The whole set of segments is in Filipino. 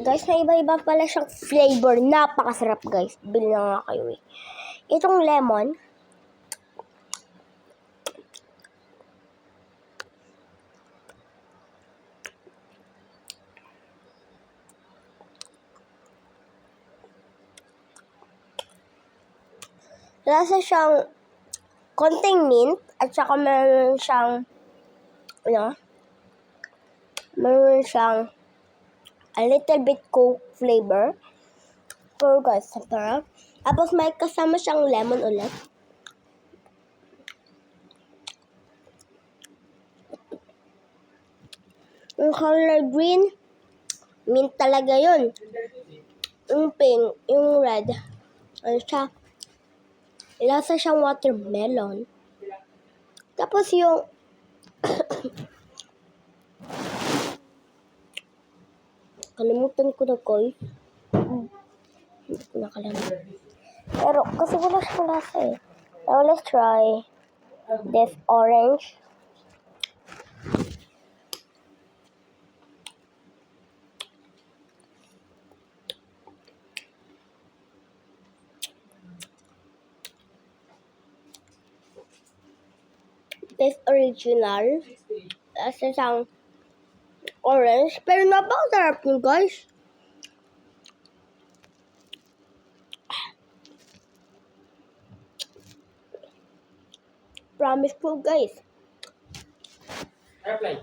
Guys, may iba-iba pala siyang flavor. Napakasarap, guys. Bili na nga kayo eh. Itong lemon. Lasa siyang konting mint at saka meron siyang a little bit coke flavor. Pero guys, sarap. Tapos may kasama siyang lemon ulit. Yung color green, mint talaga yun. Yung pink, yung red, lasa siyang watermelon. Tapos yung kalimutan ko na guys. Hindi ko nakalimutan. Pero kasi wala siyang lasa eh. Now let's try this orange. This original. Lasa siyang orange. Pero napakasarap yun guys. Promise po guys. Airplane.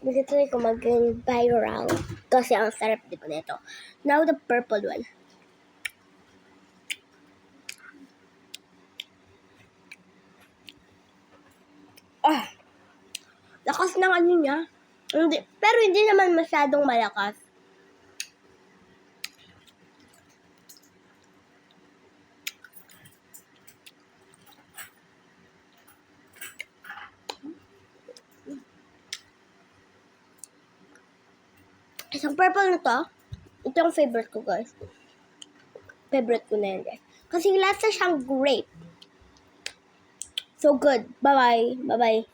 Gusto ko maging viral. Kasi ang sarap di ba nito. Now the purple one. Lakas ng ano niya. Pero hindi naman masyadong malakas. Isang purple na to. Ito yung favorite ko guys. Favorite ko na yan guys. Kasi lasa siyang grape. So good. Bye-bye. Bye-bye.